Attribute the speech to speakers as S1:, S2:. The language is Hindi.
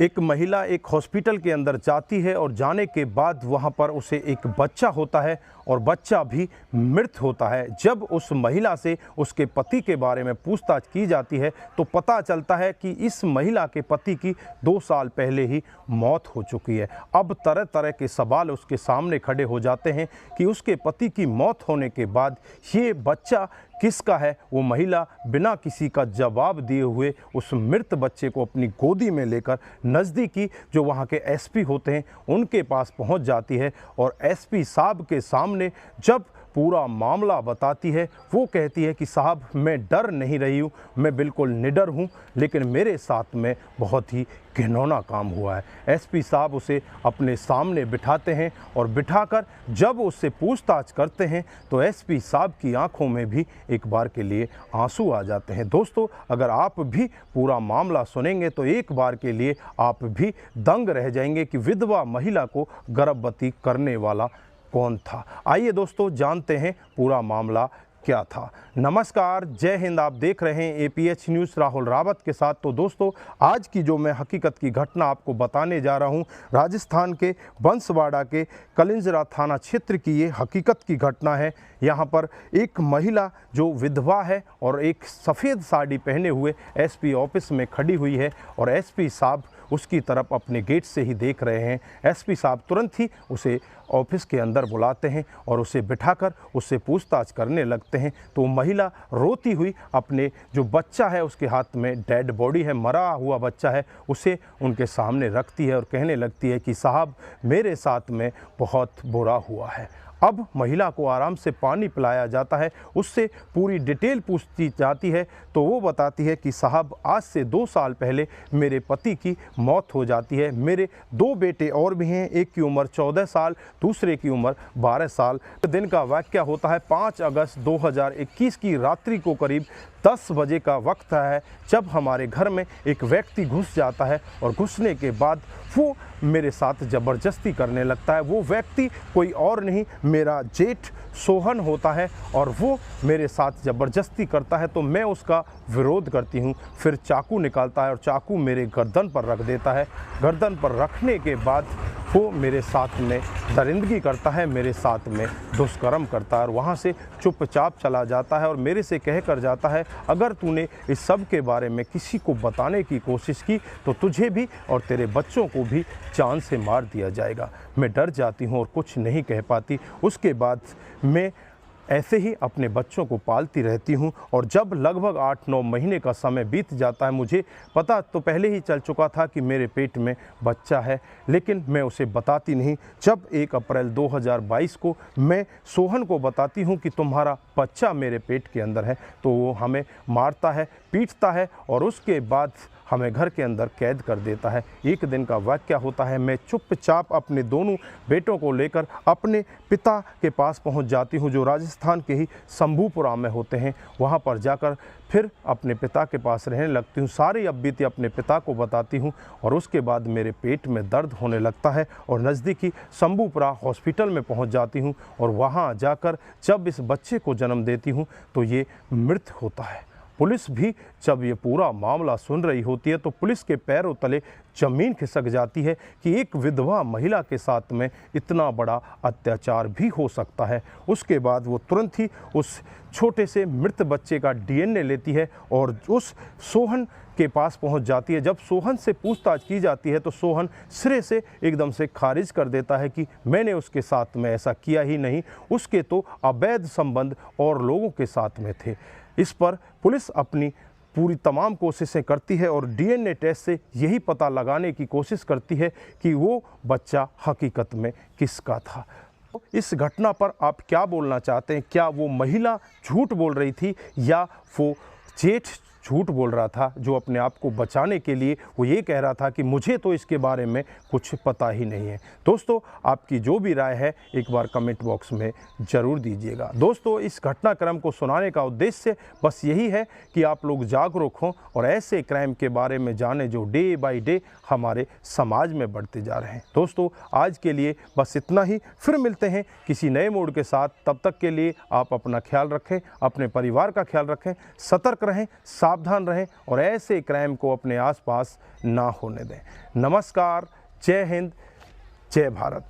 S1: एक महिला एक हॉस्पिटल के अंदर जाती है और जाने के बाद वहां पर उसे एक बच्चा होता है और बच्चा भी मृत होता है। जब उस महिला से उसके पति के बारे में पूछताछ की जाती है तो पता चलता है कि इस महिला के पति की 2 साल पहले ही मौत हो चुकी है। अब तरह तरह के सवाल उसके सामने खड़े हो जाते हैं कि उसके पति की मौत होने के बाद ये बच्चा किसका है। वो महिला बिना किसी का जवाब दिए हुए उस मृत बच्चे को अपनी गोदी में लेकर नज़दीकी जो वहाँ के एसपी होते हैं उनके पास पहुँच जाती है और एसपी साहब के सामने जब पूरा मामला बताती है वो कहती है कि साहब मैं डर नहीं रही हूँ, मैं बिल्कुल निडर हूँ, लेकिन मेरे साथ में बहुत ही घिनौना काम हुआ है। एसपी साहब उसे अपने सामने बिठाते हैं और बिठाकर जब उससे पूछताछ करते हैं तो एसपी साहब की आंखों में भी एक बार के लिए आंसू आ जाते हैं। दोस्तों, अगर आप भी पूरा मामला सुनेंगे तो एक बार के लिए आप भी दंग रह जाएंगे कि विधवा महिला को गर्भवती करने वाला कौन था। आइए दोस्तों जानते हैं पूरा मामला क्या था। नमस्कार, जय हिंद। आप देख रहे हैं एपीएच न्यूज़ राहुल रावत के साथ। तो दोस्तों, आज की जो मैं हकीकत की घटना आपको बताने जा रहा हूं, राजस्थान के बंसवाड़ा के कलिंजरा थाना क्षेत्र की ये हकीकत की घटना है। यहाँ पर एक महिला जो विधवा है और एक सफ़ेद साड़ी पहने हुए एसपी ऑफिस में खड़ी हुई है और एसपी साहब उसकी तरफ अपने गेट से ही देख रहे हैं। एसपी साहब तुरंत ही उसे ऑफिस के अंदर बुलाते हैं और उसे बिठाकर उससे पूछताछ करने लगते हैं। तो महिला रोती हुई अपने जो बच्चा है उसके हाथ में डेड बॉडी है, मरा हुआ बच्चा है, उसे उनके सामने रखती है और कहने लगती है कि साहब मेरे साथ में बहुत बुरा हुआ है। अब महिला को आराम से पानी पिलाया जाता है, उससे पूरी डिटेल पूछती जाती है तो वो बताती है कि साहब आज से 2 साल पहले मेरे पति की मौत हो जाती है। मेरे 2 बेटे और भी हैं, एक की उम्र 14 साल, दूसरे की उम्र 12 साल। दिन का वाक़या होता है 5 अगस्त 2021 की रात्रि को करीब 10 बजे का वक्त है जब हमारे घर में एक व्यक्ति घुस जाता है और घुसने के बाद वो मेरे साथ ज़बरदस्ती करने लगता है। वो व्यक्ति कोई और नहीं, मेरा जेठ सोहन होता है और वो मेरे साथ ज़बरदस्ती करता है तो मैं उसका विरोध करती हूँ। फिर चाकू निकालता है और चाकू मेरे गर्दन पर रख देता है। गर्दन पर रखने के बाद वो मेरे साथ में दरिंदगी करता है, मेरे साथ में दुष्कर्म करता है और वहाँ से चुपचाप चला जाता है और मेरे से कह कर जाता है अगर तूने इस सब के बारे में किसी को बताने की कोशिश की तो तुझे भी और तेरे बच्चों को भी जान से मार दिया जाएगा। मैं डर जाती हूँ और कुछ नहीं कह पाती। उसके बाद मैं ऐसे ही अपने बच्चों को पालती रहती हूँ और जब लगभग 8-9 महीने का समय बीत जाता है, मुझे पता तो पहले ही चल चुका था कि मेरे पेट में बच्चा है, लेकिन मैं उसे बताती नहीं। जब 1 अप्रैल 2022 को मैं सोहन को बताती हूँ कि तुम्हारा बच्चा मेरे पेट के अंदर है तो वो हमें मारता है, पीटता है और उसके बाद हमें घर के अंदर कैद कर देता है। एक दिन का वाक़या होता है, मैं चुपचाप अपने दोनों बेटों को लेकर अपने पिता के पास पहुंच जाती हूं जो राजस्थान के ही शंभूपुरा में होते हैं। वहां पर जाकर फिर अपने पिता के पास रहने लगती हूं, सारी अपबीती अपने पिता को बताती हूं और उसके बाद मेरे पेट में दर्द होने लगता है और नज़दीकी शंभूपुरा हॉस्पिटल में पहुँच जाती हूँ और वहाँ जाकर जब इस बच्चे को जन्म देती हूँ तो ये मृत होता है। पुलिस भी जब ये पूरा मामला सुन रही होती है तो पुलिस के पैरों तले ज़मीन खिसक जाती है कि एक विधवा महिला के साथ में इतना बड़ा अत्याचार भी हो सकता है। उसके बाद वो तुरंत ही उस छोटे से मृत बच्चे का डीएनए लेती है और उस सोहन के पास पहुंच जाती है। जब सोहन से पूछताछ की जाती है तो सोहन सिरे से एकदम से खारिज कर देता है कि मैंने उसके साथ में ऐसा किया ही नहीं, उसके तो अवैध संबंध और लोगों के साथ में थे। इस पर पुलिस अपनी पूरी तमाम कोशिशें करती है और डीएनए टेस्ट से यही पता लगाने की कोशिश करती है कि वो बच्चा हकीकत में किसका था। इस घटना पर आप क्या बोलना चाहते हैं? क्या वो महिला झूठ बोल रही थी या वो जेठ झूठ बोल रहा था जो अपने आप को बचाने के लिए वो ये कह रहा था कि मुझे तो इसके बारे में कुछ पता ही नहीं है? दोस्तों, आपकी जो भी राय है एक बार कमेंट बॉक्स में ज़रूर दीजिएगा। दोस्तों, इस घटनाक्रम को सुनाने का उद्देश्य बस यही है कि आप लोग जागरूक हों और ऐसे क्राइम के बारे में जानें जो डे बाय डे हमारे समाज में बढ़ते जा रहे हैं। दोस्तों, आज के लिए बस इतना ही, फिर मिलते हैं किसी नए मोड़ के साथ। तब तक के लिए आप अपना ख्याल रखें, अपने परिवार का ख्याल रखें, सतर्क रहें, सावधान रहें और ऐसे क्राइम को अपने आसपास ना होने दें। नमस्कार, जय हिंद, जय भारत।